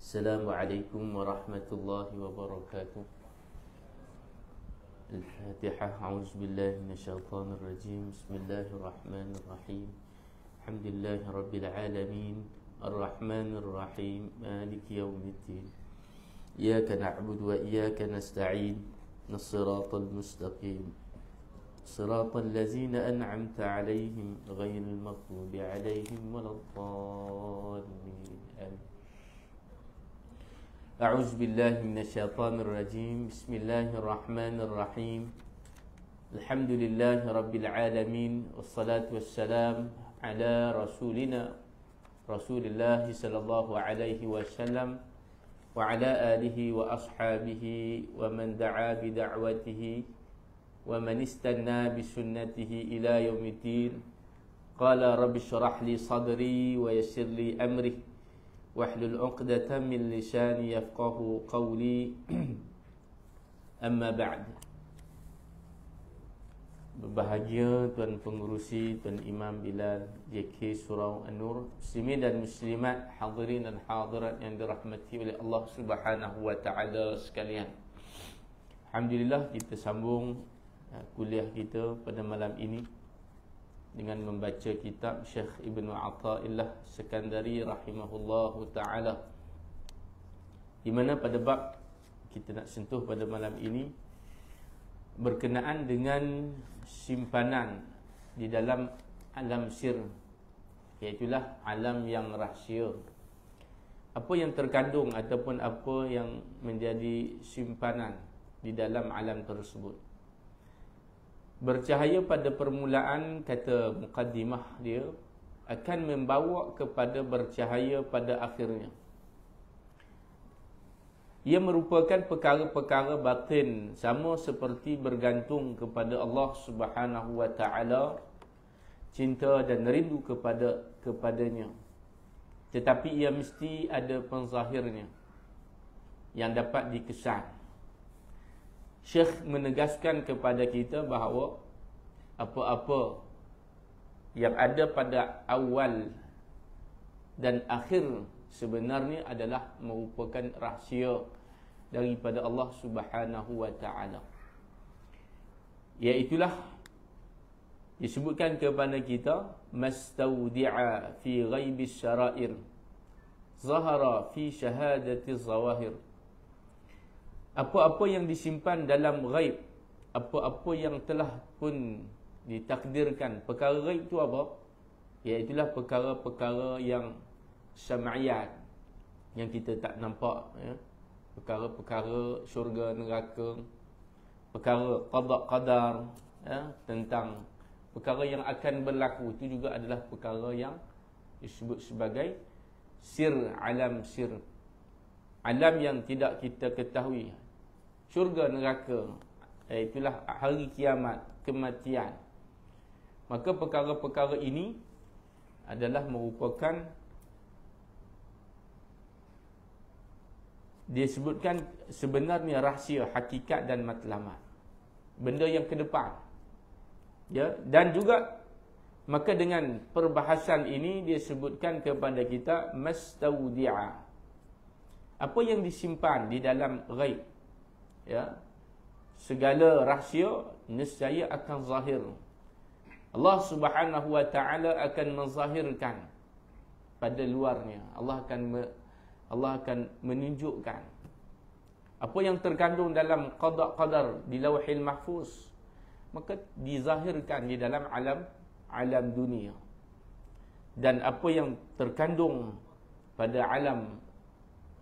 Assalamualaikum warahmatullahi wabarakatuh. Al-Fatihah. A'udzubillahi minasyaitonir rajim. Bismillahirrahmanirrahim. Alhamdulillahi rabbil alamin. Ar-Rahmanir Rahim. Maliki yaumiddin. Iyyaka na'budu wa iyyaka nasta'in. Shiratal mustaqim. Shiratal ladzina an'amta 'alaihim ghairil maghdubi 'alaihim waladdallin. Amin. A'udzu billahi minasyaitonir rajim. Bismillahirrahmanirrahim. Alhamdulillahi rabbil alamin. Wassalatu wassalam ala rasulina Rasulillah sallallahu alaihi wasallam wa ala alihi wa ashabihi wa man da'a bi da'watihi wa man istanna bi sunnatihi ila yaumiddin. Qala rabbi shrah li sadri wa yassir li amri wahlul 'uqdatam min lisani yafqahu qawli. Amma ba'd. Berbahagia Tuan Pengerusi, Tuan Imam Bilal JK Surau An-Nur, muslimin dan muslimat, hadirin dan hadirat yang dirahmati oleh Allah Subhanahu wa taala sekalian. Alhamdulillah, kita sambung kuliah kita pada malam ini dengan membaca kitab Syekh Ibnu Athaillah Sekandari rahimahullahu ta'ala, di mana pada bab kita nak sentuh pada malam ini berkenaan dengan simpanan di dalam alam sir, iaitulah alam yang rahsia. Apa yang terkandung ataupun apa yang menjadi simpanan di dalam alam tersebut. Bercahaya pada permulaan, kata muqaddimah dia, akan membawa kepada bercahaya pada akhirnya. Ia merupakan perkara-perkara batin, sama seperti bergantung kepada Allah Subhanahu wa taala, cinta dan rindu kepadanya. Tetapi ia mesti ada penzahirnya yang dapat dikesan. Syekh menegaskan kepada kita bahawa apa-apa yang ada pada awal dan akhir sebenarnya adalah merupakan rahsia daripada Allah Subhanahu wa taala. Iaitulah disebutkan kepada kita, mastaudi'a fi ghaibis syara'ir zahara fi syahadati zawahir. Apa-apa yang disimpan dalam ghaib, apa-apa yang telah pun ditakdirkan. Perkara ghaib itu apa? Iaitulah perkara-perkara yang syam'iyat, yang kita tak nampak, ya. Perkara-perkara syurga, neraka, perkara qada qadar, ya, tentang perkara yang akan berlaku. Itu juga adalah perkara yang disebut sebagai sir, alam sir, alam yang tidak kita ketahui. Syurga, neraka, itulah hari kiamat, kematian. Maka perkara-perkara ini adalah merupakan, dia sebutkan sebenarnya rahsia, hakikat dan matlamat, benda yang ke depan, ya. Dan juga maka dengan perbahasan ini dia sebutkan kepada kita mastaudi'a, apa yang disimpan di dalam ghaib, ya. Segala rahsia nescaya akan zahir. Allah Subhanahu wa taala akan menzahirkan pada luarnya. Allah akan menunjukkan apa yang terkandung dalam qada qadar di Lauhil Mahfuz, maka dizahirkan di dalam alam dunia. Dan apa yang terkandung pada alam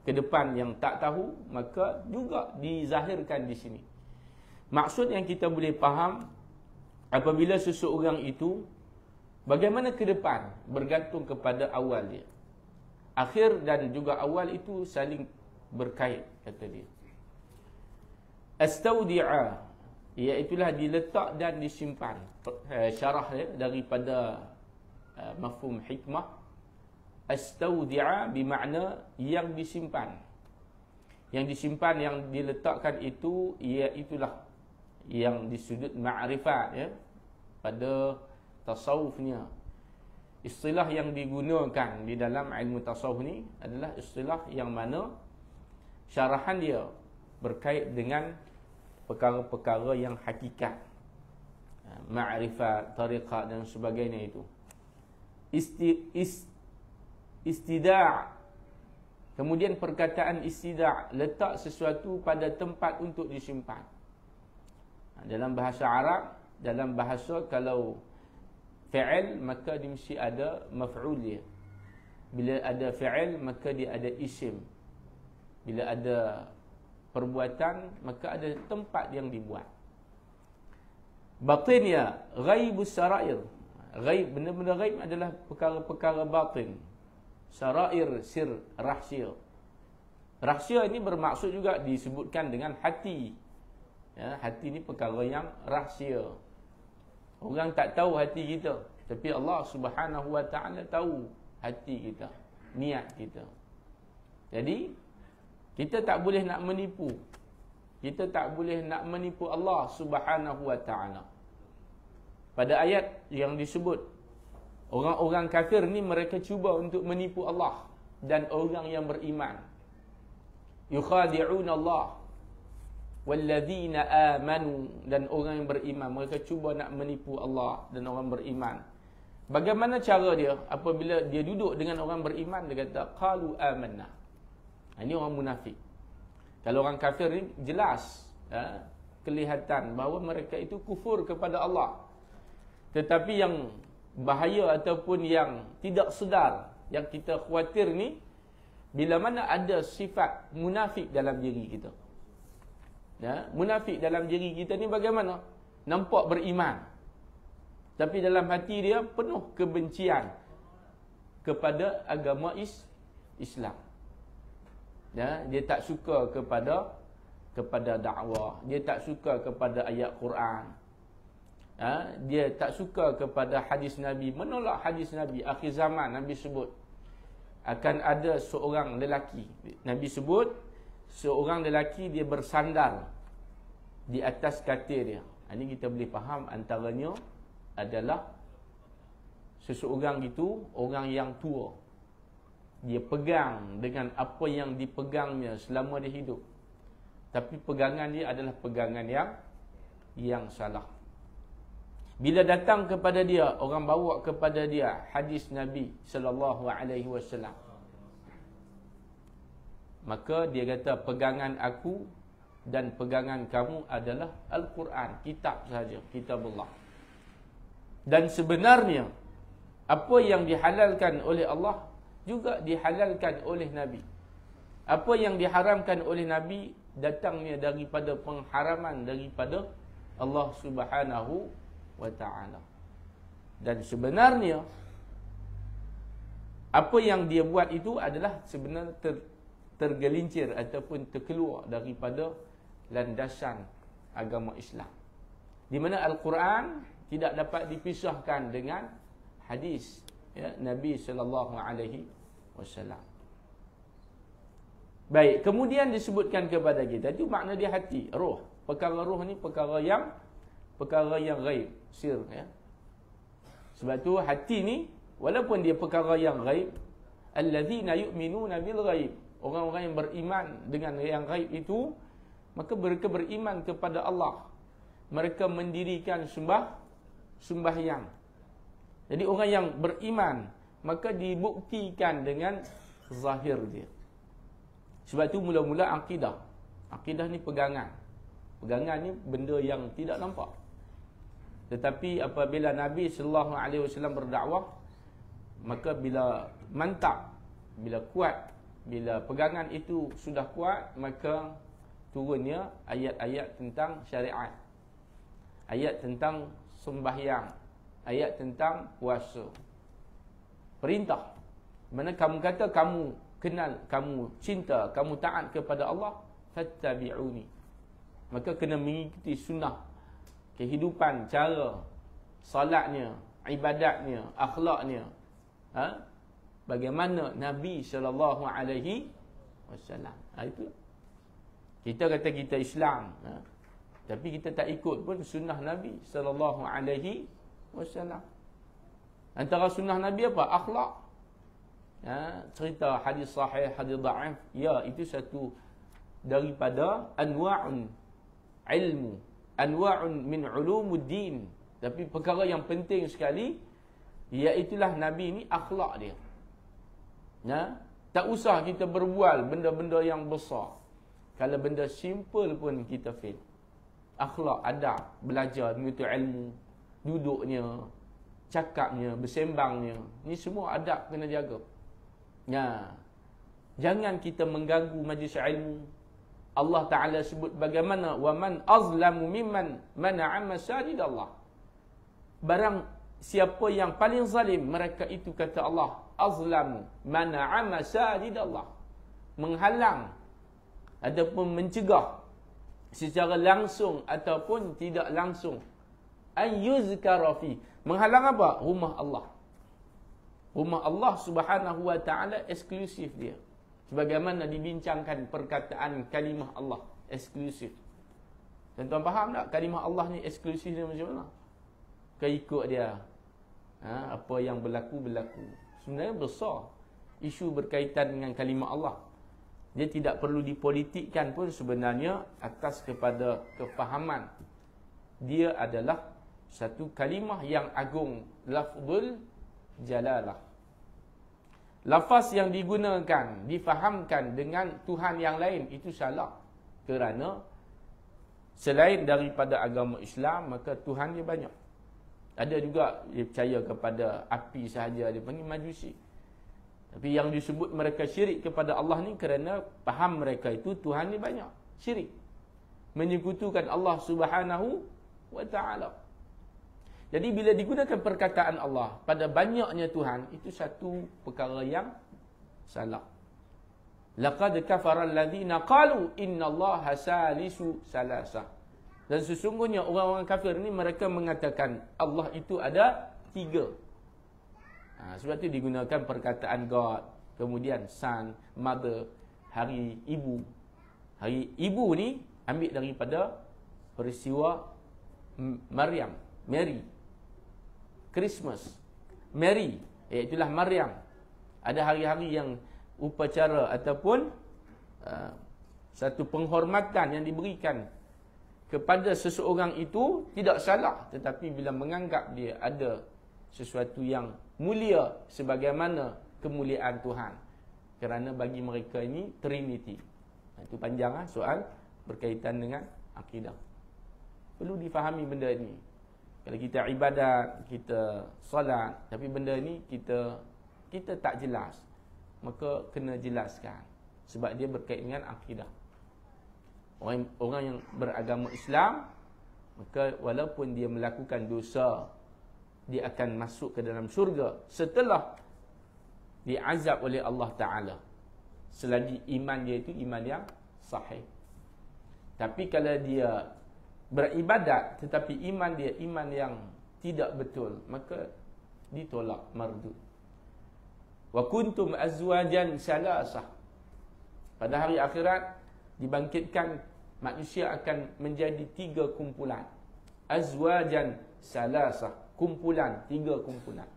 ke depan yang tak tahu, maka juga dizahirkan di sini. Maksud yang kita boleh faham, apabila seseorang itu, bagaimana ke depan bergantung kepada awal dia. Akhir dan juga awal itu saling berkait, kata dia. Astaudi'a, iaitulah diletak dan disimpan. Syarah dia daripada mafhum hikmah. Astaudi'a bermakna yang disimpan. Yang disimpan, yang diletakkan itu, iaitulah yang di sudut ma'rifat, ya, pada tasawufnya. istilah yang digunakan di dalam ilmu tasawuf ni adalah istilah yang mana syarahan dia berkait dengan perkara-perkara yang hakikat, ma'rifat, tariqat dan sebagainya itu. Istidak. Kemudian perkataan istidak, letak sesuatu pada tempat untuk disimpan. Dalam bahasa Arab, dalam bahasa kalau fi'il maka dia mesti ada maf'ul dia. Bila ada fi'il maka dia ada isim. Bila ada perbuatan maka ada tempat yang dibuat. Batinnya ghaibus sarair. Ghaib, benda-benda ghaib adalah perkara-perkara batin. Sarair, sir, rahsia. Rahsia ini bermaksud juga disebutkan dengan hati. Ya, hati ni perkara yang rahsia. Orang tak tahu hati kita, tapi Allah Subhanahu Wa Taala tahu hati kita, niat kita. Jadi kita tak boleh nak menipu. Kita tak boleh nak menipu Allah Subhanahu Wa Taala. Pada ayat yang disebut, orang-orang kafir ni mereka cuba untuk menipu Allah dan orang yang beriman. Yukhadi'un Allah walladzina amanu, dan orang yang beriman mereka cuba nak menipu Allah dan orang beriman. Bagaimana cara dia? Apabila dia duduk dengan orang beriman, dia kata qalu amanna. Ini orang munafik. Kalau orang kafir ni jelas, kelihatan bahawa mereka itu kufur kepada Allah. Tetapi yang bahaya ataupun yang tidak sedar, yang kita khawatir ni, bila mana ada sifat munafik dalam diri kita. Ya, munafik dalam diri kita ni bagaimana? Nampak beriman, tapi dalam hati dia penuh kebencian kepada agama Islam. Ya, dia tak suka kepada dakwah, dia tak suka kepada ayat Quran. Dia tak suka kepada hadis Nabi, menolak hadis Nabi. Akhir zaman Nabi sebut akan ada seorang lelaki. Nabi sebut seorang lelaki dia bersandar di atas katil dia. Ini kita boleh faham antaranya adalah seseorang itu orang yang tua. Dia pegang dengan apa yang dipegangnya selama dia hidup. Tapi pegangan dia adalah pegangan yang salah. Bila datang kepada dia, orang bawa kepada dia hadis Nabi sallallahu alaihi wasallam, maka dia kata pegangan aku dan pegangan kamu adalah Al-Quran, kitab sahaja, kitabullah. Dan sebenarnya apa yang dihalalkan oleh Allah juga dihalalkan oleh Nabi. Apa yang diharamkan oleh Nabi datangnya daripada pengharaman daripada Allah Subhanahu Wa Ta'ala. Dan sebenarnya apa yang dia buat itu adalah sebenarnya tergelincir ataupun terkeluar daripada landasan agama Islam, di mana Al-Quran tidak dapat dipisahkan dengan hadis Nabi sallallahu alaihi wasallam. Baik, kemudian disebutkan kepada kita itu makna dia hati, roh. Perkara roh ni perkara yang ghaib, sir, ya. Sebab tu hati ni walaupun dia perkara yang ghaib, allazina yu'minuna bil ghaib, orang-orang yang beriman dengan yang ghaib itu, maka mereka beriman kepada Allah. Mereka mendirikan sembahyang. Jadi orang yang beriman maka dibuktikan dengan zahir dia. Sebab tu mula-mula akidah. Akidah ni pegangan. Pegangan ni benda yang tidak nampak. Tetapi apabila Nabi sallallahu alaihi wasallam berdakwah, maka bila mantap, bila kuat, bila pegangan itu sudah kuat, maka turunnya ayat-ayat tentang syariat, ayat tentang sembahyang, ayat tentang puasa. Perintah. Mana kamu kata kamu kenal, kamu cinta, kamu taat kepada Allah, fattabi'uni. Maka kena mengikuti sunnah, kehidupan, cara salatnya, ibadatnya, akhlaknya. Bagaimana Nabi sallallahu alaihi wasallam. Itu. Kita kata kita Islam, tapi kita tak ikut pun sunnah Nabi sallallahu alaihi wasallam. Antara sunnah Nabi apa? Akhlak. Cerita hadis sahih, hadis dhaif, ya, itu satu daripada anwa'un ilmu, anwa'un min ulumuddin. Tapi perkara yang penting sekali, iaitulah Nabi ni akhlak dia. Tak usah kita berbual benda-benda yang besar. Kalau benda simple pun kita fail. Akhlak, adab, belajar, menuntut ilmu, duduknya, cakapnya, bersembangnya, ni semua adab kena jaga. Jangan kita mengganggu majlis ilmu. Allah Ta'ala sebut bagaimana, wa man azlamu mimman mana'a masajid Allah. Barang siapa yang paling zalim, mereka itu, kata Allah, azlamu mana'a masajid Allah, menghalang ataupun mencegah secara langsung ataupun tidak langsung, an yuzkara fi, menghalang apa? Rumah Allah. Rumah Allah Subhanahu wa taala eksklusif dia. Sebagaimana dibincangkan perkataan kalimah Allah eksklusif. Tuan-tuan faham tak kalimah Allah ni eksklusif dia macam mana? Ikut dia. Apa yang berlaku. Sebenarnya besar isu berkaitan dengan kalimah Allah. Dia tidak perlu dipolitikkan pun sebenarnya atas kepada kefahaman. Dia adalah satu kalimah yang agung, lafzul jalalah. Lafaz yang digunakan, difahamkan dengan Tuhan yang lain, itu salah. Kerana selain daripada agama Islam, maka Tuhan dia banyak. Ada juga dia percaya kepada api sahaja, dia panggil majusi. Tapi yang disebut mereka syirik kepada Allah ni kerana faham mereka itu Tuhan ni banyak. Syirik. Menyekutukan Allah Subhanahu wa ta'ala. Jadi bila digunakan perkataan Allah pada banyaknya Tuhan, itu satu perkara yang salah. Laqad kafara alladhina qalu innallaha salisu salasa. Dan sesungguhnya orang-orang kafir ni mereka mengatakan Allah itu ada 3. Sebab itu digunakan perkataan God, kemudian Son, Mother, hari ibu. Hari ibu ni ambil daripada peristiwa Maryam, Mary. Christmas, Mary, iaitulah Maryam. Ada hari-hari yang upacara ataupun satu penghormatan yang diberikan kepada seseorang itu tidak salah. Tetapi bila menganggap dia ada sesuatu yang mulia sebagaimana kemuliaan Tuhan. Kerana bagi mereka ini Trinity. Itu panjang soal berkaitan dengan akidah. Perlu difahami benda ini. Kalau kita ibadat, kita solat, tapi benda ni kita tak jelas, maka kena jelaskan. Sebab dia berkaitan dengan akidah. Orang yang beragama Islam, maka walaupun dia melakukan dosa, dia akan masuk ke dalam syurga setelah diazab oleh Allah Ta'ala, selagi iman dia itu iman yang sahih. Tapi kalau dia beribadat tetapi iman dia iman yang tidak betul, maka ditolak, mardud. Wa kuntum azwajan salasah. Pada hari akhirat dibangkitkan, manusia akan menjadi 3 kumpulan. Azwajan salasah, kumpulan, 3 kumpulan.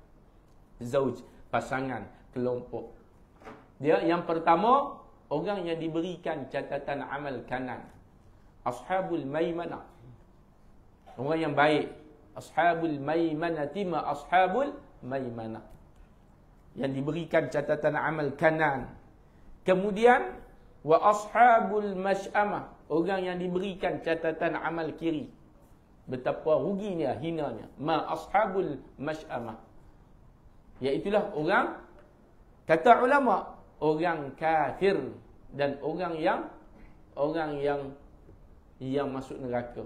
Zauj, pasangan, kelompok. Dia yang pertama, orang yang diberikan catatan amal kanan. Ashabul maimanah, orang yang baik. Ashabul maimanati ma ashabul maimanah, yang diberikan catatan amal kanan. Kemudian wa ashabul masy'amah, orang yang diberikan catatan amal kiri. Betapa ruginya, hinanya. Ma ashabul masy'amah, iaitulah orang, kata ulama, orang kafir dan orang yang masuk neraka.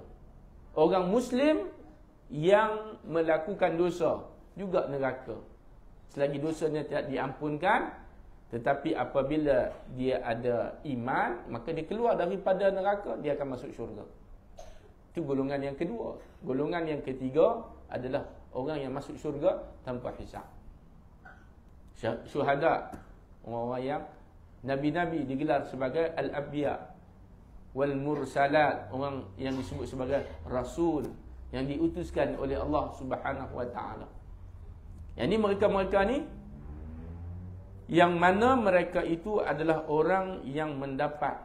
Orang Muslim yang melakukan dosa juga neraka, selagi dosanya tidak diampunkan. Tetapi apabila dia ada iman, maka dia keluar daripada neraka, dia akan masuk syurga. Itu golongan yang kedua. Golongan yang ketiga adalah orang yang masuk syurga tanpa hisab. Syuhada, orang-orang yang nabi-nabi digelar sebagai al-anbiya wal mursalat, orang yang disebut sebagai rasul yang diutuskan oleh Allah Subhanahu wa taala. Yang ni mereka-mereka ni, yang mana mereka itu adalah orang yang mendapat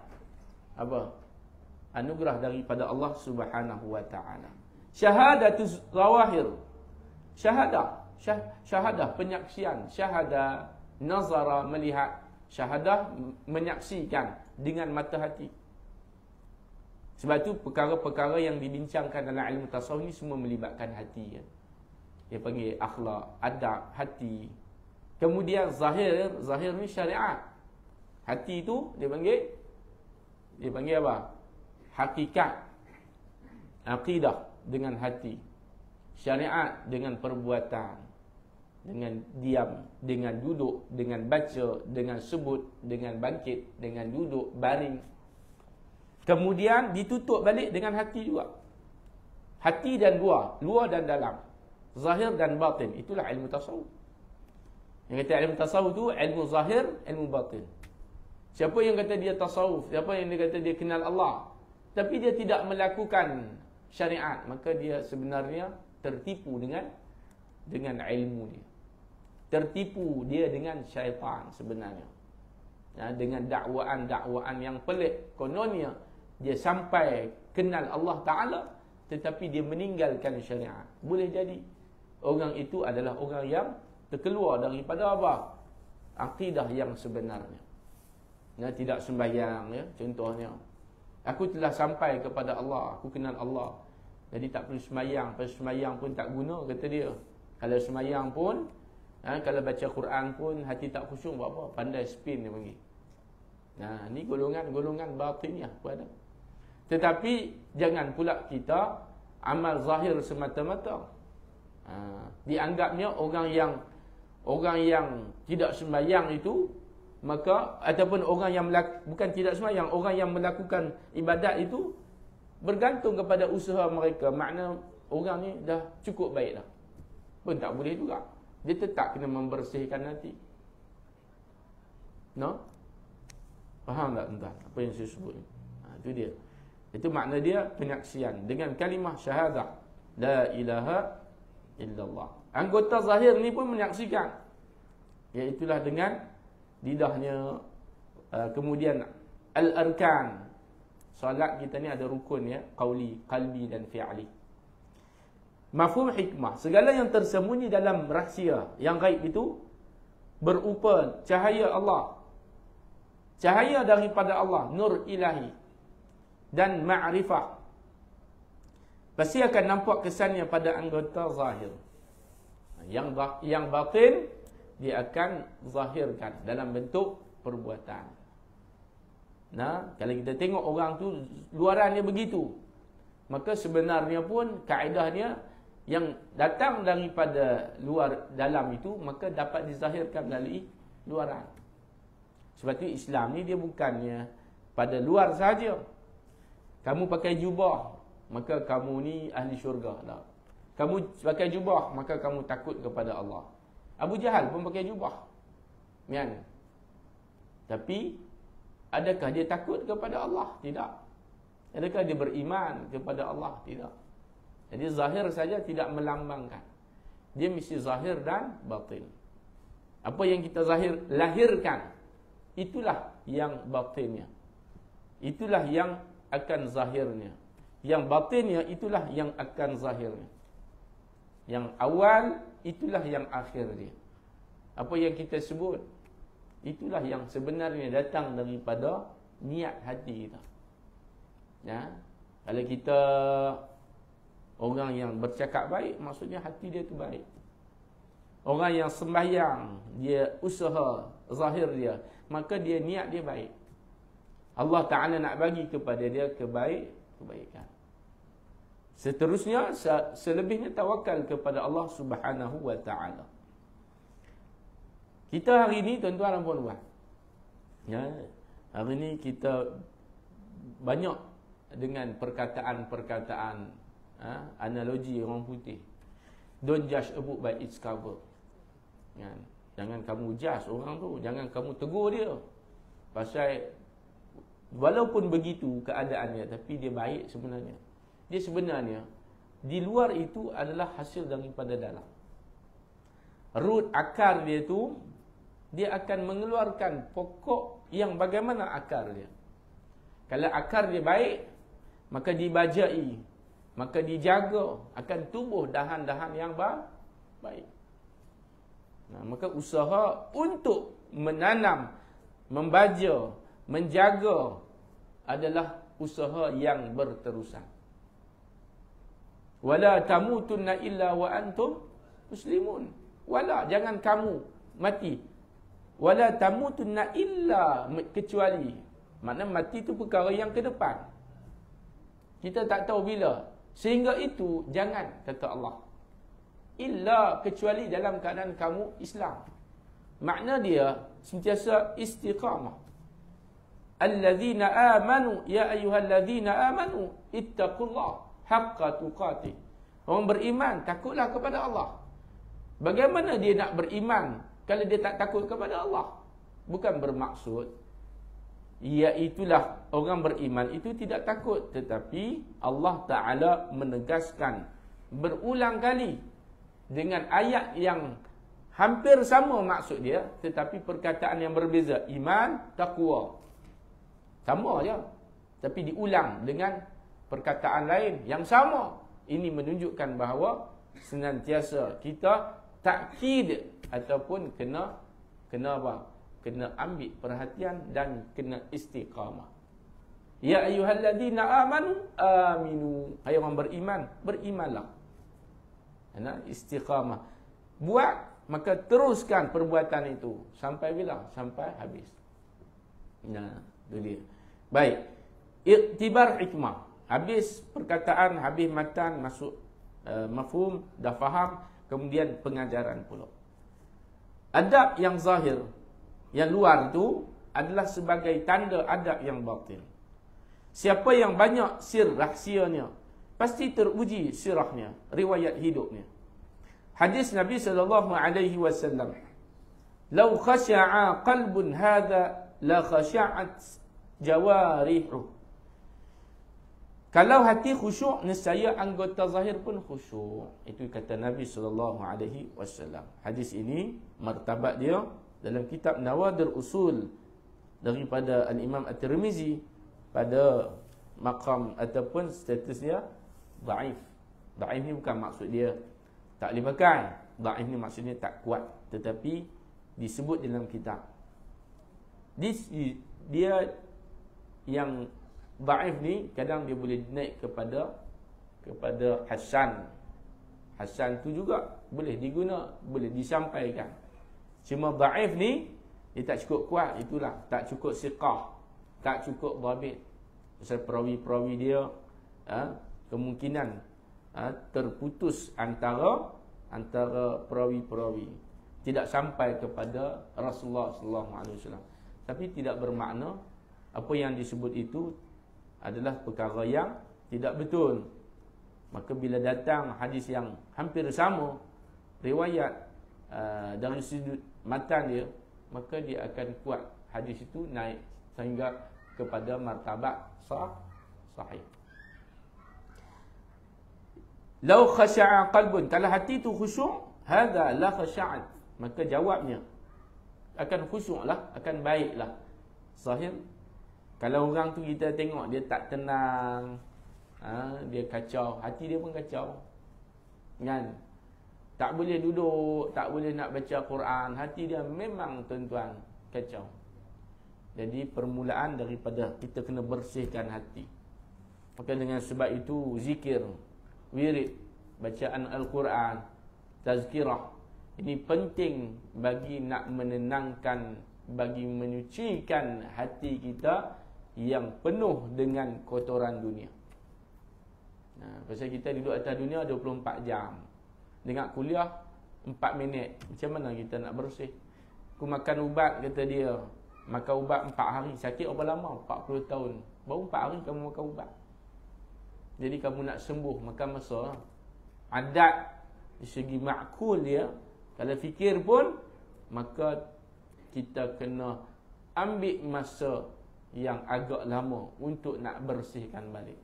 apa? Anugerah daripada Allah Subhanahu wa taala. Syahadatuz zawahir. Syahadah penyaksian, syahadah nazara melihat, syahadah menyaksikan dengan mata hati. Sebab tu perkara-perkara yang dibincangkan dalam ilmu tasawuf ni semua melibatkan hati ya. Dia panggil akhlak, adab, hati. Kemudian zahir ni syariat. Hati tu dia panggil apa? Hakikat. Aqidah dengan hati. Syariat dengan perbuatan. Dengan diam, dengan duduk, dengan baca, dengan sebut, dengan bangkit, dengan duduk, baring. Kemudian ditutup balik dengan hati juga. Hati dan luar dan dalam. Zahir dan batin. Itulah ilmu tasawuf. Yang kata ilmu tasawuf tu ilmu zahir, ilmu batin. Siapa yang kata dia tasawuf, siapa yang dia kata dia kenal Allah, tapi dia tidak melakukan syariat, maka dia sebenarnya tertipu dengan ilmu dia. Tertipu dia dengan syaitan sebenarnya. Ya, dengan dakwaan-dakwaan yang pelik. Kononnya dia sampai kenal Allah Ta'ala, tetapi dia meninggalkan syariat. Boleh jadi orang itu adalah orang yang terkeluar daripada apa? Akidah yang sebenarnya. Ya, tidak sembahyang ya, contohnya. Aku telah sampai kepada Allah, aku kenal Allah, jadi tak perlu sembahyang. Pasal sembahyang pun tak guna, kata dia. Kalau sembahyang pun, kalau baca Quran pun hati tak khusyuk, buat apa? Pandai spin dia panggil. Nah, ni golongan batiniah pun ada. Tetapi jangan pula kita amal zahir semata-mata. Dianggapnya orang yang tidak sembahyang itu, maka ataupun orang yang bukan tidak sembahyang, orang yang melakukan ibadat itu bergantung kepada usaha mereka. Makna orang ni dah cukup baik dah. Pun tak boleh juga. Dia tetap kena membersihkan hati. No? Faham tak tuan-tuan apa yang saya sebut ni? Itu dia. Itu makna dia penyaksian dengan kalimah syahadah la ilaha illallah. Anggota zahir ni pun menyaksikan, iaitulah dengan lidahnya. Kemudian al-arkan. Solat kita ni ada rukun ya, qauli, qalbi dan fi'li. Mafhum hikmah, segala yang tersembunyi dalam rahsia yang gaib itu berupa cahaya Allah, cahaya daripada Allah, nur ilahi dan ma'rifah, pasti akan nampak kesannya pada anggota zahir. Yang batin dia akan zahirkan dalam bentuk perbuatan. Nah, kalau kita tengok orang tu luarannya begitu, maka sebenarnya pun kaedahnya yang datang daripada luar dalam itu, maka dapat dizahirkan melalui luaran. Sebab tu Islam ni dia bukannya pada luar saja. Kamu pakai jubah, maka kamu ni ahli syurga. Tak. Kamu pakai jubah, maka kamu takut kepada Allah. Abu Jahal pun pakai jubah. Kan? Tapi adakah dia takut kepada Allah? Tidak. Adakah dia beriman kepada Allah? Tidak. Jadi zahir saja tidak melambangkan. Dia mesti zahir dan batin. Apa yang kita lahirkan, itulah yang batinnya. Itulah yang akan zahirnya. Yang batinnya itulah yang akan zahirnya. Yang awal itulah yang akhir dia. Apa yang kita sebut, itulah yang sebenarnya datang daripada niat hati kita. Ya, kalau kita orang yang bercakap baik, maksudnya hati dia tu baik. Orang yang sembahyang, dia usaha zahir dia, maka dia niat dia baik. Allah Ta'ala nak bagi kepada dia kebaikan. Seterusnya, selebihnya tawakal kepada Allah Subhanahu wa Ta'ala. Kita hari ini, tuan-tuan dan puan-puan, ya, hari ini kita banyak dengan perkataan-perkataan analogi orang putih. Don't judge a book by its cover. Ya, jangan kamu judge orang tu, jangan kamu tegur dia. Pasal walaupun begitu keadaannya, tapi dia baik sebenarnya. Dia sebenarnya di luar itu adalah hasil daripada dalam. root akar dia tu, dia akan mengeluarkan pokok yang bagaimana akar dia. Kalau akar dia baik, maka dibajai, maka dijaga, akan tumbuh dahan-dahan yang baik. Nah, maka usaha untuk menanam, membaja, menjaga adalah usaha yang berterusan. Wala tamutunna illa wa antum muslimun. Wala, jangan kamu mati. Wala tamutunna illa, kecuali. Maknanya mati itu perkara yang ke depan. Kita tak tahu bila. Sehingga itu jangan, kata Allah. Illa, kecuali dalam keadaan kamu Islam. Makna dia sentiasa istiqamah. Alladzina amanu, ya ayyuhalladzina amanu ittaqullah haqqa tuqatih. Orang beriman takutlah kepada Allah. Bagaimana dia nak beriman kalau dia tak takut kepada Allah? Bukan bermaksud iaitulah orang beriman itu tidak takut, tetapi Allah Ta'ala menegaskan berulang kali dengan ayat yang hampir sama maksud dia, tetapi perkataan yang berbeza. Iman, taqwa, sama je, tapi diulang dengan perkataan lain yang sama. Ini menunjukkan bahawa senantiasa kita takkid ataupun kena apa? Kena ambil perhatian dan kena istiqamah. Ya ayyuhalladzina amanu aminu. Hai orang beriman, berimanlah. Ana istiqamah. Buat, maka teruskan perbuatan itu sampai bila? Sampai habis. Nah, itu dia. Baik. Iktibar hikmah. Habis perkataan, habis matan, masuk mafhum, dah faham, kemudian pengajaran pula. Adab yang zahir, yang luar itu adalah sebagai tanda adab yang batin. Siapa yang banyak sir rahsianya, pasti teruji sirahnya, riwayat hidupnya. Hadis Nabi SAW, "Lau khasya'a qalbun hadha la khasha'at jawarihu." Kalau hati khusyuk, nescaya anggota zahir pun khusyuk. Itu kata Nabi SAW. Hadis ini, martabat dia dalam kitab Nawadir Usul daripada Al-Imam At-Tirmizi pada maqam ataupun status dia dhaif. Dhaif ni bukan maksud dia tak boleh pakai. Dhaif ni maksudnya tak kuat, tetapi disebut dalam kitab. Dia yang dhaif ni kadang dia boleh naik kepada hasan. Hasan tu juga boleh diguna, boleh disampaikan. Cuma dhaif ni dia tak cukup kuat, itulah tak cukup siqah, tak cukup dhabit. Pasal perawi-perawi dia kemungkinan terputus antara perawi-perawi, tidak sampai kepada Rasulullah sallallahu alaihi wasallam. Tapi tidak bermakna apa yang disebut itu adalah perkara yang tidak betul. Maka bila datang hadis yang hampir sama riwayat dari sudut matan dia, maka dia akan kuat, hadis itu naik sehingga kepada martabat sahih. Lau khasya'a qalbun, kalau hati itu khusyuk, hadza la khasha'at, maka jawabnya akan khusyuklah, akan baiklah. Sahih. Kalau orang tu kita tengok dia tak tenang, dia kacau, hati dia pun kacau, kan? Tak boleh duduk, tak boleh nak baca Quran, hati dia memang tuan-tuan kacau. Jadi permulaan daripada kita kena bersihkan hati. Maka dengan sebab itu zikir, wirid, bacaan Al-Quran, tazkirah, ini penting bagi nak menenangkan, bagi menyucikan hati kita yang penuh dengan kotoran dunia. Nah, pasal kita duduk atas dunia 24 jam. Dengar kuliah 4 minit. Macam mana kita nak bersih? Aku makan ubat, kata dia. Makan ubat 4 hari. Sakit berapa lama? 40 tahun. Baru 4 hari kamu makan ubat. Jadi kamu nak sembuh, makan masa. Adat di segi makul dia, kalau fikir pun, maka kita kena ambil masa yang agak lama untuk nak bersihkan balik.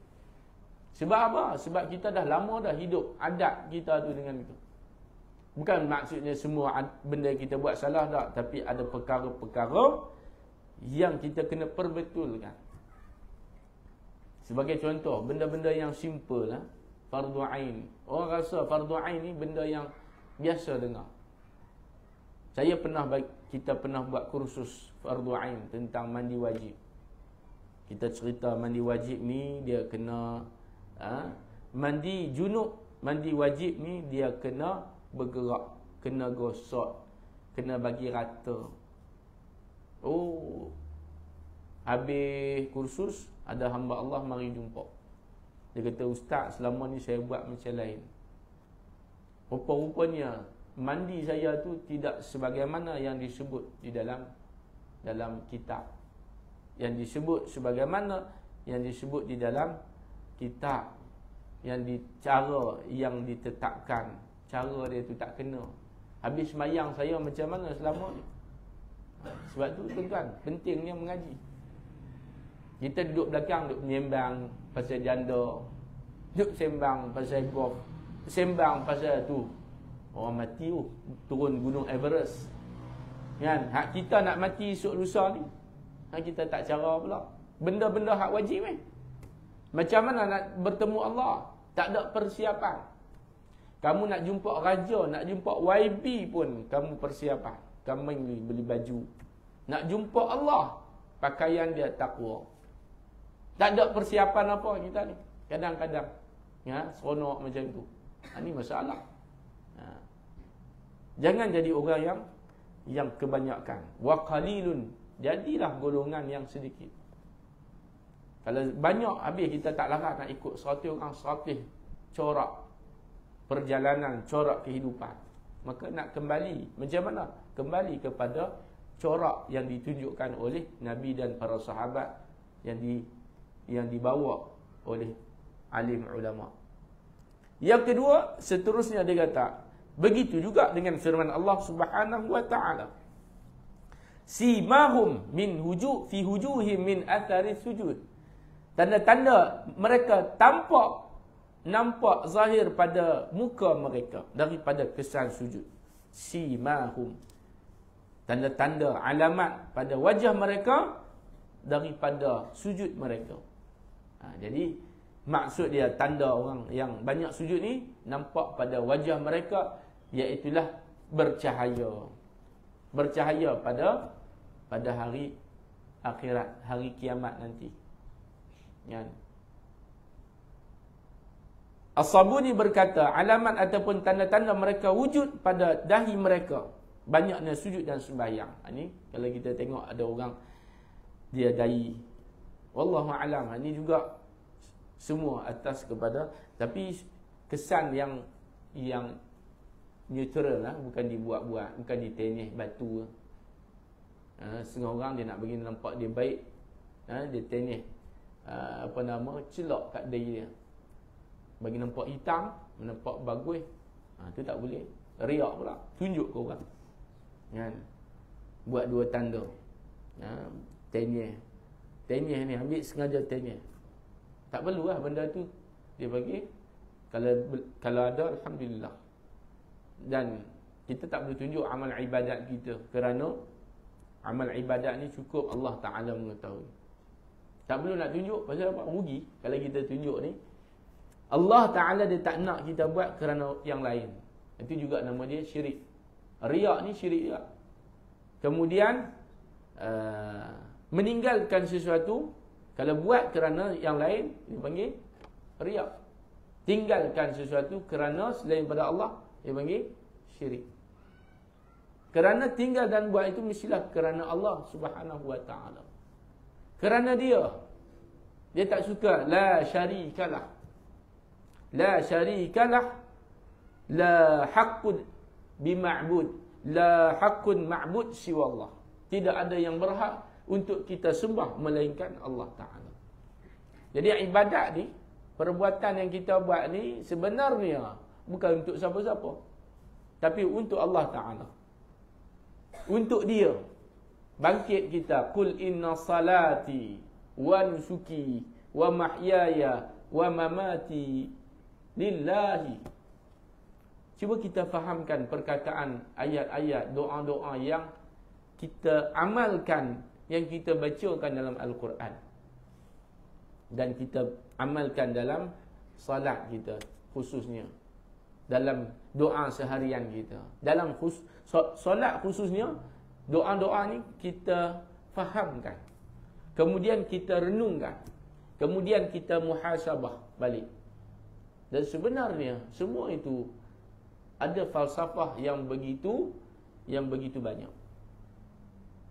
Sebab apa? Sebab kita dah lama dah hidup adat kita tu dengan itu. Bukan maksudnya semua benda kita buat salah tak, tapi ada perkara-perkara yang kita kena perbetulkan. Sebagai contoh, benda-benda yang simple lah, fardu ain. Orang rasa fardu ain ni benda yang biasa dengar. Kita pernah buat kursus fardu ain tentang mandi wajib. Kita cerita mandi wajib ni dia kena mandi junub, mandi wajib ni dia kena bergerak, kena gosok, kena bagi rata. Oh, habis kursus ada hamba Allah mari jumpa. Dia kata, ustaz, selama ni saya buat macam lain. Rupa-rupanya mandi saya tu tidak sebagaimana yang disebut di dalam kitab. Yang disebut sebagaimana yang disebut di dalam kitab, yang cara yang ditetapkan, cara dia tu tak kena. Habis sembahyang saya macam mana selama ni? Sebab tu tuan-tuan, pentingnya mengaji. Kita duduk belakang, duduk menyembang pasal janda, duduk sembang pasal golf, sembang pasal tu orang mati turun gunung Everest. Kan? Hak kita nak mati esok lusa ni, hak kita tak cara pula. Benda-benda hak wajib ni. Macam mana nak bertemu Allah? Tak ada persiapan. Kamu nak jumpa raja, nak jumpa YB pun kamu persiapan. Kamu beli baju. Nak jumpa Allah, pakaian dia takwa. Tak ada persiapan apa kita ni. Kadang-kadang seronok macam tu. Ini masalah. Jangan jadi orang yang kebanyakan. Wa qalilun, jadilah golongan yang sedikit. Kalau banyak, habis kita tak larat nak ikut 100 orang, 100 corak perjalanan, corak kehidupan. Maka nak kembali macam mana? Kembali kepada corak yang ditunjukkan oleh Nabi dan para sahabat, yang dibawa oleh alim ulama. Yang kedua, seterusnya dia kata, begitu juga dengan firman Allah Subhanahu wa taala. Simahum min fi wujuhihim min athari sujud. Tanda-tanda mereka nampak zahir pada muka mereka daripada kesan sujud. Simahum, tanda-tanda, alamat pada wajah mereka daripada sujud mereka. Jadi maksud dia tanda orang yang banyak sujud ni nampak pada wajah mereka, iaitulah bercahaya. Bercahaya pada hari akhirat, hari kiamat nanti. Kan? As-Sabuni berkata, alamat ataupun tanda-tanda mereka wujud pada dahi mereka, banyaknya sujud dan sembahyang. Ini kalau kita tengok ada orang dia dahi, wallahu alam, ini juga semua atas kepada, tapi kesan yang neutral lah, bukan dibuat-buat, bukan ditenyeh batu. Setengah orang dia nak bagi nampak dia baik, dia tenyeh celok kat dahi dia, bagi nampak hitam, nampak bagus. Itu tak boleh. Riak pula, tunjuk ke orang. Kan? Buat dua tanda. Tenyeh ni, ambil sengaja tenyeh. Tak perlulah benda tu dia bagi. Kalau ada, alhamdulillah. Dan kita tak boleh tunjuk amal ibadat kita, kerana amal ibadat ni cukup Allah Ta'ala mengetahui. Tak perlu nak tunjuk, pasal apa? Rugi kalau kita tunjuk ni. Allah Ta'ala dia tak nak kita buat kerana yang lain. Itu juga nama dia syirik. Riak ni syirik juga. Kemudian meninggalkan sesuatu, kalau buat kerana yang lain, dia panggil riak. Tinggalkan sesuatu kerana selain pada Allah, dia panggil syirik. Kerana tinggal dan buat itu mestilah kerana Allah Subhanahu wa ta'ala. Kerana dia tak suka. La syarikalah, la syarikalah, la haqqun bima'bud, la haqqun ma'bud siwa Allah. Tidak ada yang berhak untuk kita sembah melainkan Allah Ta'ala. Jadi ibadat ni, perbuatan yang kita buat ni sebenarnya bukan untuk siapa-siapa, tapi untuk Allah Ta'ala. Untuk dia. Bangkit kita, qul inna salati wa nusuki wa mahyaya wa mamati lillahi Cuba kita fahamkan perkataan ayat-ayat, doa-doa yang kita amalkan, yang kita bacakan dalam Al-Quran. Dan kita amalkan dalam salat kita khususnya. Dalam doa seharian kita. Dalam solat khususnya, doa-doa ni kita fahamkan. Kemudian kita renungkan. Kemudian kita muhasabah balik. Dan sebenarnya semua itu ada falsafah yang begitu banyak.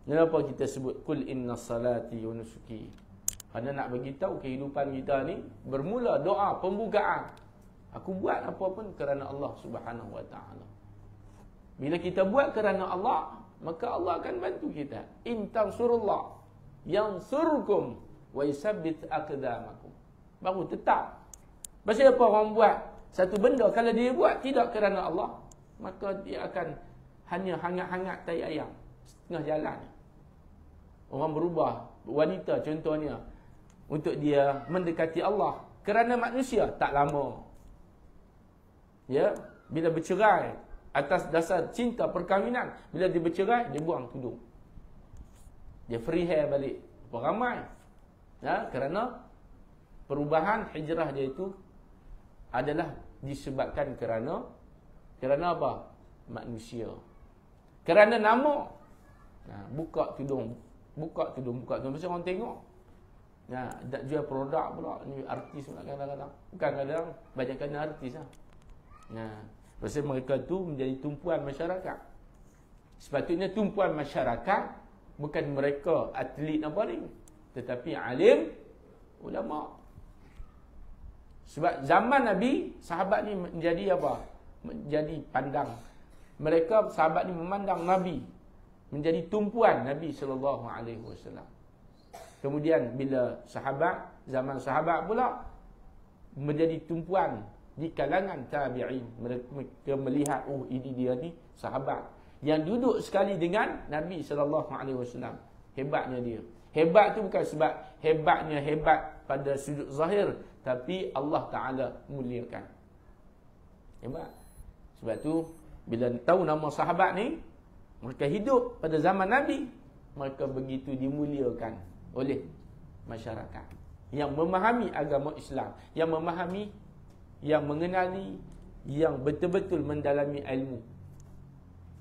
Kenapa kita sebut kul inna salati wa nusuki? Kerana nak bagi tahu kehidupan kita ni bermula doa pembukaan. Aku buat apa pun kerana Allah Subhanahu wa taala. Bila kita buat kerana Allah, maka Allah akan bantu kita. In tansurullah yansurkum wa yusabbit aqdamakum. Baru tetap. Pasal apa orang buat satu benda, kalau dia buat tidak kerana Allah, maka dia akan hanya hangat-hangat tai ayam setengah jalan. Orang berubah, wanita contohnya, untuk dia mendekati Allah kerana manusia, tak lama. Ya, bila bercerai atas dasar cinta perkahwinan, bila dia bercerai, dia buang tudung. Dia free hair balik. Ramai. Ya, kerana perubahan hijrah dia itu adalah disebabkan kerana apa? Manusia. Kerana nama. Nah, buka tudung. Pasal orang tengok. Nah, nak jual produk pula. Ni artis pula kadang-kadang. Bukan kadang, banyakkan artis lah. Nah, pasal mereka tu menjadi tumpuan masyarakat. Sepatutnya tumpuan masyarakat bukan mereka atlet apa ni, tetapi alim, ulama. Sebab zaman Nabi, sahabat ni menjadi apa? Menjadi pandang. Mereka, sahabat ni memandang Nabi menjadi tumpuan Nabi SAW. Kemudian bila zaman sahabat pula menjadi tumpuan di kalangan tabi'in. Mereka melihat, oh ini dia ni sahabat yang duduk sekali dengan Nabi SAW. Hebatnya dia. Hebat tu bukan sebab hebatnya hebat pada sudut zahir, tapi Allah Ta'ala muliakan. Hebat. Sebab tu bila tahu nama sahabat ni, mereka hidup pada zaman Nabi, mereka begitu dimuliakan oleh masyarakat yang memahami agama Islam, yang memahami, yang mengenali, yang betul-betul mendalami ilmu.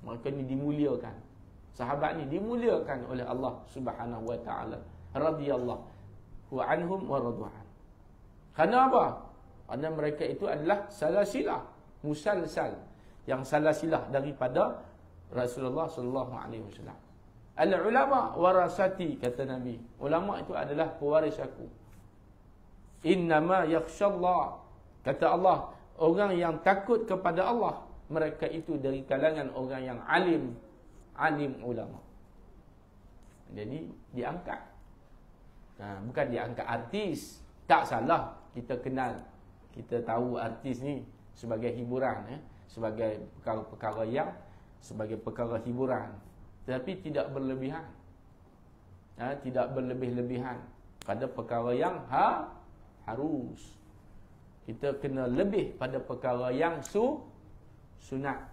Mereka ni dimuliakan. Sahabat ni dimuliakan oleh Allah Subhanahu wa taala. Radhiyallahu anhum wa radwan. Kerana apa? Kerana mereka itu adalah salasilah, musalsal, yang salasilah daripada Rasulullah sallallahu alaihi wasallam. Al-ulama warasati, kata Nabi. Ulama itu adalah pewaris aku. Innama yakhshallah, kata Allah, orang yang takut kepada Allah, mereka itu dari kalangan orang yang alim ulama. Jadi diangkat. Bukan diangkat artis. Tak salah kita kenal, kita tahu artis ni sebagai hiburan, sebagai perkara-perkara yang sebagai perkara hiburan, tetapi tidak berlebihan. Tidak berlebih-lebihan pada perkara yang harus. Kita kena lebih pada perkara yang sunat.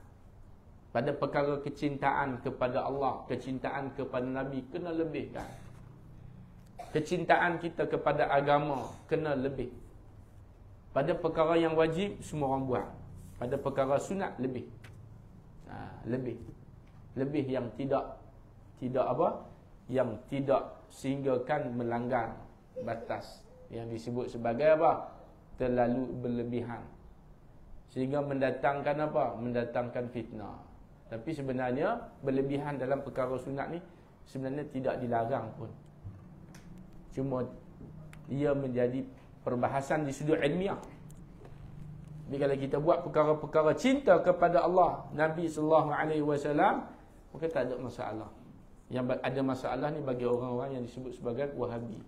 Pada perkara kecintaan kepada Allah, kecintaan kepada Nabi, kena lebihkan. Kecintaan kita kepada agama kena lebih. Pada perkara yang wajib, semua orang buat. Pada perkara sunat, lebih. Lebih yang tidak apa? Yang tidak sehinggakan melanggar batas, yang disebut sebagai apa? Terlalu berlebihan, sehingga mendatangkan apa? Mendatangkan fitnah. Tapi sebenarnya berlebihan dalam perkara sunat ni sebenarnya tidak dilarang pun. Cuma ia menjadi perbahasan di sudut ilmiah. Jadi kalau kita buat perkara-perkara cinta kepada Allah, Nabi sallallahu alaihi wasallam, maka tak ada masalah. Yang ada masalah ni bagi orang-orang yang disebut sebagai Wahabi.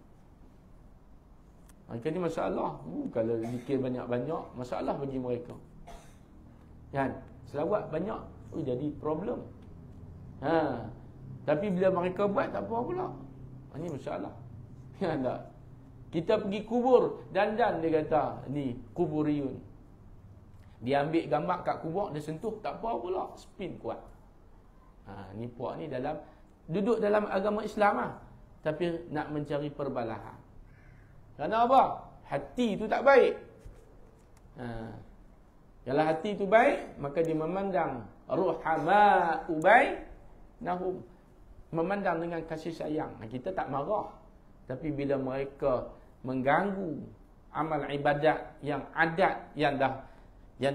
Maka ni masalah. Kalau zikir banyak-banyak, masalah bagi mereka. Kan? Selawat banyak, jadi problem. Tapi bila mereka buat, tak apa pula. Ini masalah. Ya tak? Kita pergi kubur, dandan dia kata, ni kuburiyun. Dia ambil gambar kat kubur, dia sentuh, tak apa pula, spin kuat. Ni puak ni duduk dalam agama Islam lah, tapi nak mencari perbalahan. Kerana apa? Hati tu tak baik. Kalau hati tu baik, maka dia memandang ruhama ubay nahum, memandang dengan kasih sayang. Kita tak marah, tapi bila mereka mengganggu amal ibadat yang adat yang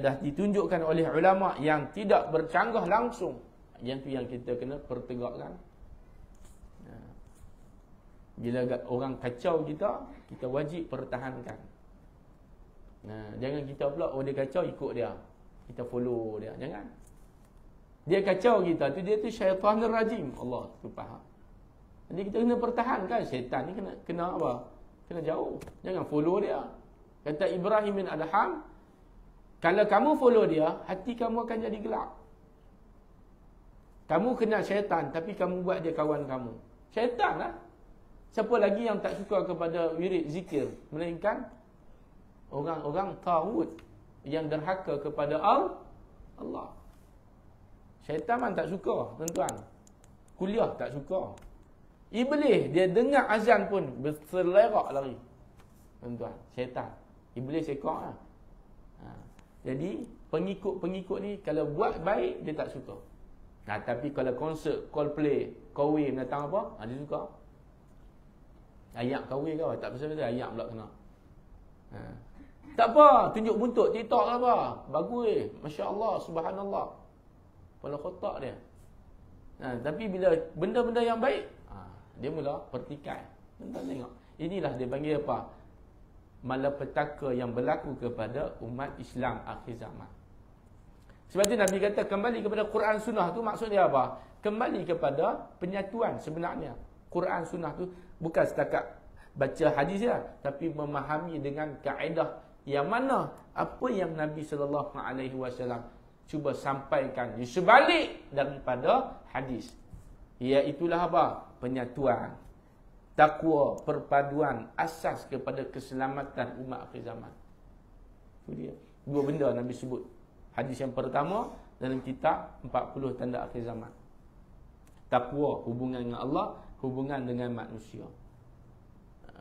dah ditunjukkan oleh ulama yang tidak bercanggah langsung, yang tu yang kita kena pertegakkan. Bila orang kacau kita wajib pertahankan. Jangan kita pula, dia kacau ikut dia, kita follow dia. Jangan. Dia kacau kita tu, dia tu syaitanir rajim. Allah tu faham. Jadi kita kena pertahankan. Syaitan ni kena apa? Kena jauh. Jangan follow dia. Kata Ibrahim bin Adham, kalau kamu follow dia, hati kamu akan jadi gelap. Kamu kenal syaitan, tapi kamu buat dia kawan kamu. Syaitan lah. Siapa lagi yang tak suka kepada wirid zikir, melainkan orang-orang taghut yang derhaka kepada Allah. Syaitan man tak suka, tuan-tuan. Kuliah tak suka. Iblis, dia dengar azan pun berselerak lari. Tuan-tuan, syaitan. Iblis ekor lah. Jadi, pengikut-pengikut ni, kalau buat baik, dia tak suka. Tapi kalau konsert, Coldplay, Kowe datang apa? Dia suka. Ayak Kowe kau, tak pasal-pasal ayak pula kena. Tak apa, tunjuk buntut TikTok lah apa. Bagus, Masya Allah, Subhanallah. Kepala kotak dia. Tapi bila benda-benda yang baik, dia mula pertikai. Tuan-tuan tengok. Inilah dia panggil apa? Malapetaka yang berlaku kepada umat Islam akhir zaman. Sebab tu Nabi kata kembali kepada Quran Sunnah tu, maksud dia apa? Kembali kepada penyatuan sebenarnya. Quran Sunnah tu bukan setakat baca hadis dia, tapi memahami dengan kaedah yang mana apa yang Nabi SAW cuba sampaikan di sebalik daripada hadis. Iaitulah apa? Penyatuan, takwa, perpaduan, asas kepada keselamatan umat akhir zaman. Itu dia. Dua benda Nabi sebut. Hadis yang pertama dalam kitab 40 tanda akhir zaman. Takwa, hubungan dengan Allah, hubungan dengan manusia.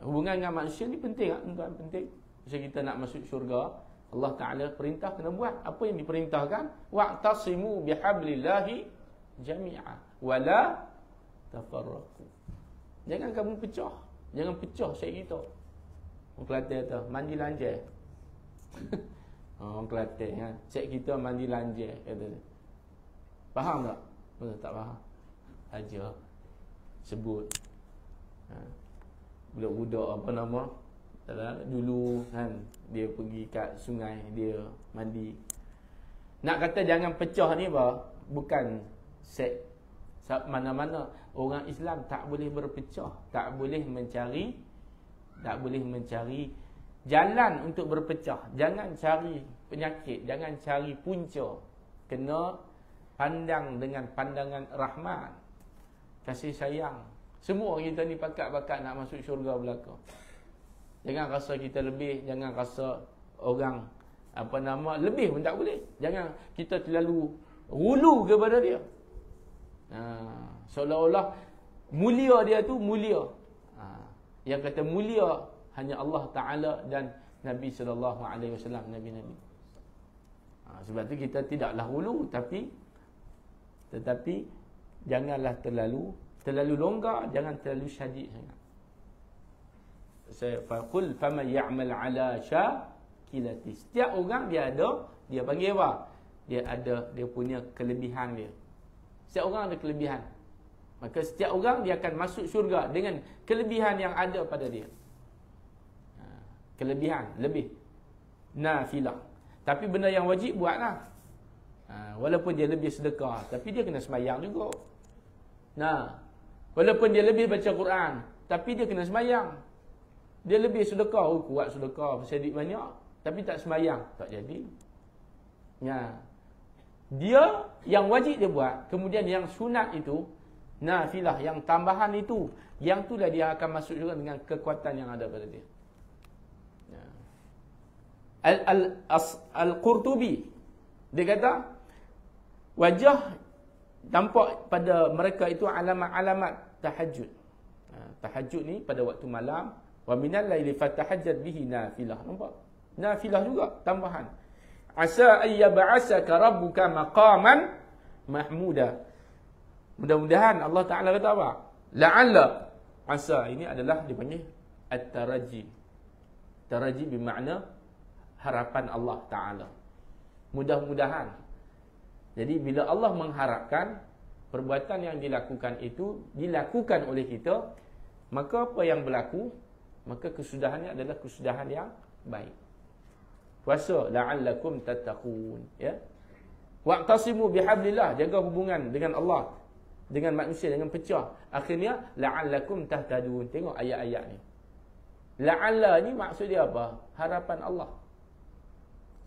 Hubungan dengan manusia ni penting tak? Tuan-tuan, penting. Macam kita nak masuk syurga, Allah Ta'ala perintah kena buat. Apa yang diperintahkan? Wa'tasimu bihablillahi jami'a wala tafarraqu. Jangan kamu pecah. Jangan pecah syekh kita. Orang Kelantan kata, mandi lanjai. Orang Kelantan kan. Syekh kita mandi lanjai. Kata dia. Faham tak? Betul tak faham? Aja. Sebut. Budak-budak apa nama? Dulu kan, dia pergi kat sungai, dia mandi. Nak kata jangan pecah ni apa? Bukan set. Mana-mana orang Islam tak boleh berpecah, tak boleh mencari jalan untuk berpecah. Jangan cari penyakit, jangan cari punca. Kena pandang dengan pandangan rahmat, kasih sayang. Semua kita ni bakat-bakat nak masuk syurga belaka. Jangan rasa kita lebih, jangan rasa orang lebih pun tak boleh. Jangan kita terlalu hulu kepada dia. Seolah-olah mulia dia tu mulia. Yang kata mulia hanya Allah Ta'ala dan Nabi SAW, Nabi-Nabi. Sebab tu kita tidaklah hulu, tetapi janganlah terlalu longgar, jangan terlalu syadid sangat. Faqul faman ya'mal ala syakilati. Setiap orang dia panggil apa? Dia punya kelebihan dia. Setiap orang ada kelebihan. Maka setiap orang dia akan masuk syurga dengan kelebihan yang ada pada dia. Kelebihan, lebih. Nafilah. Tapi benda yang wajib buatlah. Walaupun dia lebih sedekah, tapi dia kena sembahyang juga. Walaupun dia lebih baca Quran, tapi dia kena sembahyang. Dia lebih sedekah, kuat sedekah, bersedekah banyak, tapi tak sembahyang, tak jadi. Dia yang wajib dia buat, kemudian yang sunat itu, nafilah, yang tambahan itu, yang itulah dia akan masuk juga dengan kekuatan yang ada pada dia. Al-Qurtubi Dia kata wajah tampak pada mereka itu alamat-alamat tahajud. Tahajud ni pada waktu malam, wa minal laili fatahajjad bihi nafilah. Nampak? Nafilah juga tambahan. Asa ayyab'asaka rabbuka maqaman mahmuda. Mudah-mudahan Allah Taala kata apa? La'alla. Asa ini adalah dipanggil at-taraji. Taraji bermakna harapan Allah Taala. Mudah-mudahan. Jadi bila Allah mengharapkan perbuatan yang dilakukan itu dilakukan oleh kita, maka apa yang berlaku, maka kesudahannya adalah kesudahan yang baik. Puasa la'allakum tattaqun, ya. Wa'tasimu bihablillah, jaga hubungan dengan Allah, dengan manusia, dengan pecah. Akhirnya la'allakum tahtadun. Tengok ayat-ayat ni. La'alla ni maksud dia apa? Harapan Allah.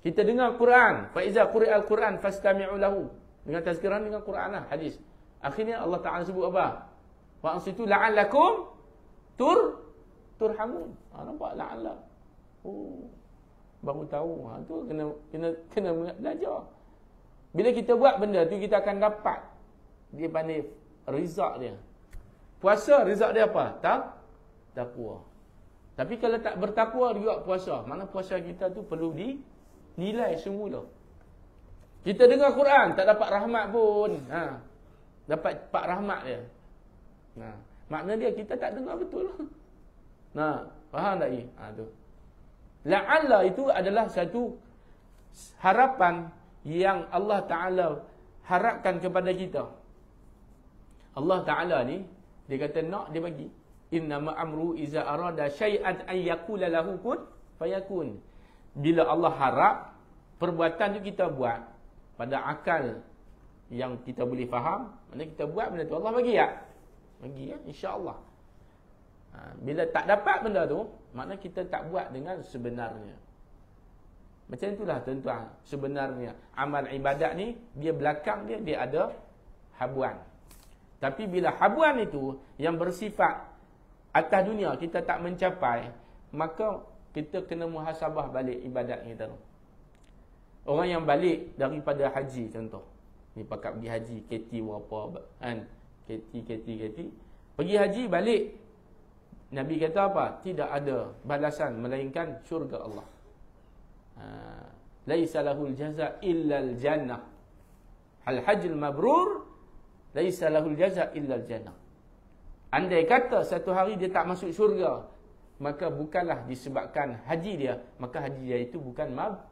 Kita dengar Quran, fa iza quri'al Quran fastami'u lahu. Dengan tazkiran dengan Quran lah, hadis. Akhirnya Allah Taala sebut apa? Wa ansitu la'allakum turhamun. Nampak la'alla. Baru tahu. Tu kena belajar. Bila kita buat benda tu, kita akan dapat dia pandai result dia. Puasa result dia apa? Takwa. Tapi kalau tak bertakwa juga puasa, mana puasa kita tu perlu dinilai semula. Kita dengar Quran tak dapat rahmat pun, dapat pak rahmat dia. Makna dia kita tak dengar betul. Faham tak ni? Tu. La'alla itu adalah satu harapan yang Allah Ta'ala harapkan kepada kita. Allah Ta'ala ni, dia kata nak, dia bagi. Innama amru iza arada syai'an an yaqula lahu kun fayakun. Bila Allah harap, perbuatan tu kita buat pada akal yang kita boleh faham, mana kita buat benda tu, Allah bagi tak? Bagi ya, insya-Allah. Bila tak dapat benda tu, makna kita tak buat dengan sebenarnya. Macam itulah tuan-tuan. Sebenarnya amal ibadat ni, dia belakang dia ada habuan. Tapi bila habuan itu yang bersifat atas dunia kita tak mencapai, maka kita kena muhasabah balik ibadat kita tu. Orang yang balik daripada haji contoh. Ni pakat pergi haji, KT berapa kan? KT. Pergi haji balik. Nabi kata apa? Tidak ada balasan melainkan syurga Allah. Laisa lahul jaza illa al-jannah. Al-hajjul mabrur laisa lahul jaza illa al-jannah. Andai kata satu hari dia tak masuk syurga, maka bukanlah disebabkan haji dia, maka haji dia itu bukan mabrur.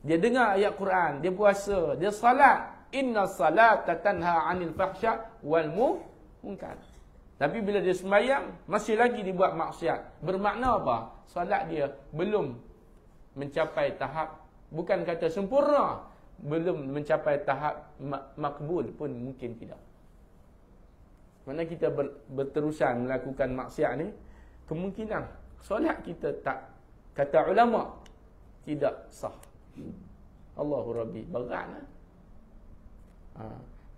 Dia dengar ayat Quran, dia puasa, dia salat. Inna salata tanha 'anil fahsya wal munkar. Tapi bila dia sembahyang, masih lagi dibuat maksiat. Bermakna apa? Solat dia belum mencapai tahap, bukan kata sempurna, belum mencapai tahap makbul pun mungkin tidak. Mana kita berterusan melakukan maksiat ni, kemungkinan solat kita tak, kata ulama, tidak sah. Allahu Rabbi, berat lah.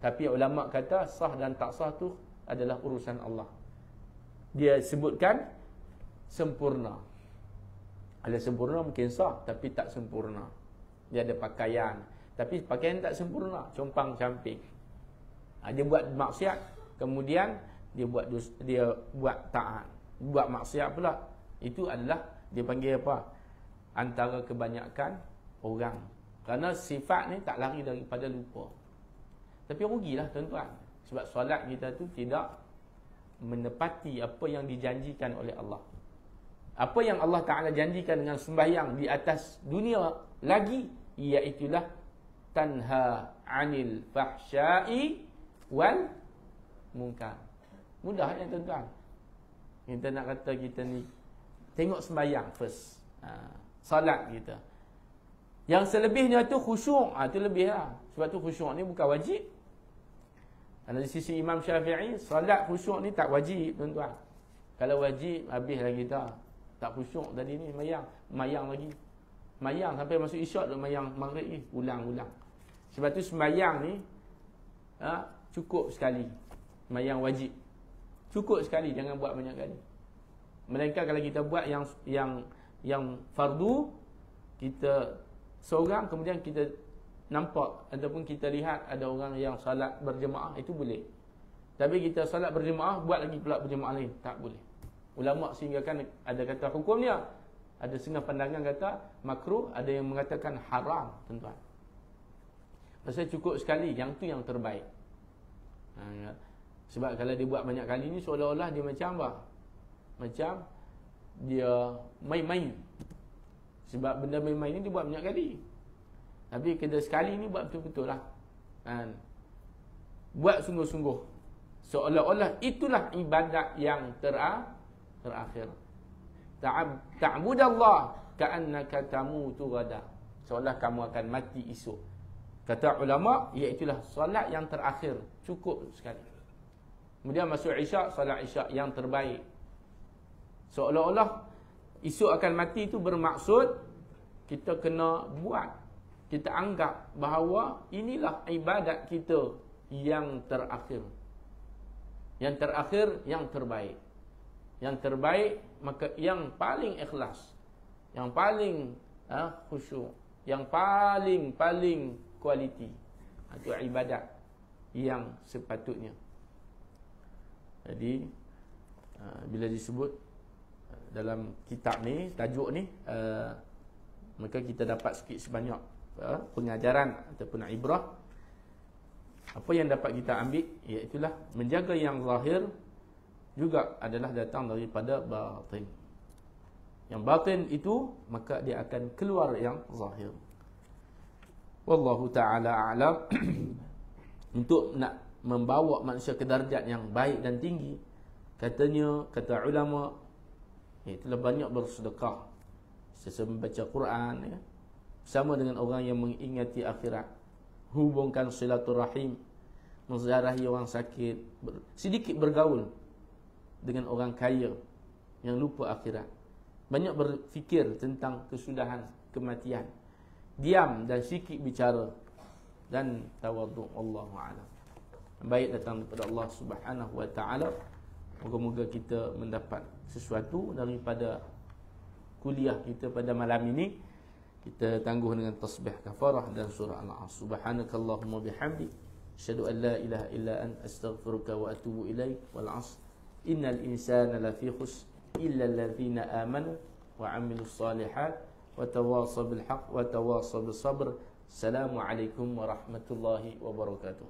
Tapi ulama kata sah dan tak sah tu adalah urusan Allah. Dia sebutkan sempurna. Ada sempurna mungkin sah, tapi tak sempurna. Dia ada pakaian, tapi pakaian tak sempurna, compang-camping. Dia buat maksiat, kemudian dia buat taat, buat maksiat pula. Itu adalah dia panggil apa? Antara kebanyakan orang. Kerana sifat ni tak lari daripada lupa. Tapi rugilah tuan-tuan. Sebab solat kita tu tidak menepati apa yang dijanjikan oleh Allah. Apa yang Allah Ta'ala janjikan dengan sembahyang di atas dunia lagi, iaitulah tanha 'anil fahsya'i wal munkar. Mudah ya tuan-tuan. Kita nak kata kita ni tengok sembahyang first. Salat kita. Yang selebihnya tu khusyuk. Tu lebih lah. Sebab tu khusyuk ni bukan wajib. Dari sisi Imam Syafi'i, salat khusyuk ni tak wajib tuan-tuan. Kalau wajib, habislah kita. Tak khusyuk tadi ni, mayang lagi. Mayang sampai masuk isyak dah mayang maghrib ni. Ulang-ulang. Sebab tu sembahyang ni cukup sekali. Mayang wajib. Cukup sekali, jangan buat banyak kali. Melainkan kalau kita buat yang fardu, kita seorang, kemudian kita nampak ataupun kita lihat ada orang yang salat berjemaah, itu boleh. Tapi kita salat berjemaah, buat lagi pula berjemaah lain, tak boleh. Ulama sehingga kan ada kata hukumnya, ada setengah pandangan kata makruh, ada yang mengatakan haram, tuan-tuan. Pasal cukup sekali, yang tu yang terbaik. Sebab kalau dia buat banyak kali ni, seolah-olah dia macam apa? Macam dia main-main. Sebab benda main-main ni dia buat banyak kali. Tapi kena sekali ni buat betul-betul lah. Buat sungguh-sungguh. Seolah-olah itulah ibadat yang terakhir. Ta'budallah ka'annaka tamutu ghadan. Seolah kamu akan mati esok. Kata ulama, iaitulah solat yang terakhir. Cukup sekali. Kemudian masuk isyak, solat isyak yang terbaik. Seolah-olah esok akan mati itu bermaksud kita kena buat. Kita anggap bahawa inilah ibadat kita yang terakhir. Yang terakhir, yang terbaik. Yang terbaik, maka yang paling ikhlas. Yang paling khusyuk. Yang paling kualiti. Itu ibadat yang sepatutnya. Jadi bila disebut dalam kitab ni, tajuk ni, maka kita dapat sikit sebanyak pengajaran ataupun ibrah. Apa yang dapat kita ambil, iaitulah menjaga yang zahir juga adalah datang daripada batin. Yang batin itu, maka dia akan keluar yang zahir. Wallahu ta'ala a'lam. Untuk nak membawa manusia ke darjat yang baik dan tinggi, kata ulama, itulah banyak bersedekah, membaca Quran, ya, sama dengan orang yang mengingati akhirat, hubungkan silaturahim, menziarahi orang sakit, sedikit bergaul dengan orang kaya yang lupa akhirat, banyak berfikir tentang kesudahan kematian, diam dan sikit bicara, dan tawaduk. Wallahu a'lam. Baik datang daripada Allah Subhanahu wa taala. Moga-moga kita mendapat sesuatu daripada kuliah kita pada malam ini. Kita tangguh dengan tasbih kafarah dan surah Al-Asr. Subhanakallahumma bihamdik, asyhadu an la ilaha illa anta, astaghfiruka wa atubu ilaik. Wal 'asr, innal insana lafi khusr illa alladhina amanu wa 'amilus solihat wa tawasaw bil haqq wa tawasaw bis sabr. Assalamualaikum warahmatullahi wabarakatuh.